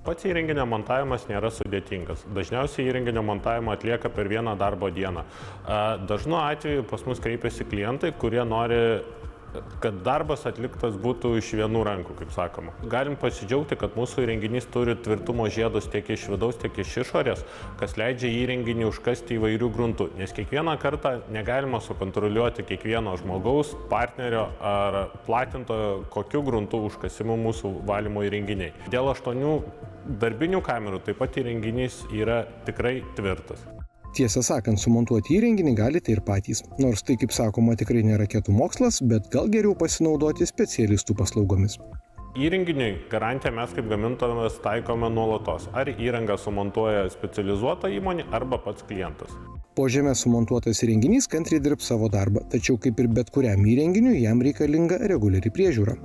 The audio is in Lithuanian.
Pats įrenginio montavimas nėra sudėtingas. Dažniausiai įrenginio montavimą atlieka per vieną darbo dieną. Dažnu atveju pas mus kreipiasi klientai, kurie nori, kad darbas atliktas būtų iš vienų rankų, kaip sakoma. Galim pasidžiaugti, kad mūsų įrenginys turi tvirtumo žiedus tiek iš vidaus, tiek iš išorės, kas leidžia įrenginį užkasti įvairių gruntų, nes kiekvieną kartą negalima sukontroliuoti kiekvieno žmogaus, partnerio ar platintojo, kokiu gruntu užkasimu mūsų valymo įrenginiai. Dėl 8 darbinių kamerų taip pat įrenginys yra tikrai tvirtas. Tiesą sakant, sumontuoti įrenginį galite ir patys. Nors tai, kaip sakoma, tikrai nėra raketų mokslas, bet gal geriau pasinaudoti specialistų paslaugomis. Įrenginiui garantiją mes kaip gamintojas taikome nuolatos. Ar įrangą sumontuoja specializuota įmonė arba pats klientas. Po žeme sumontuotas įrenginys kantriai dirbs savo darbą, tačiau kaip ir bet kuriam įrenginiui, jam reikalinga reguliari priežiūra.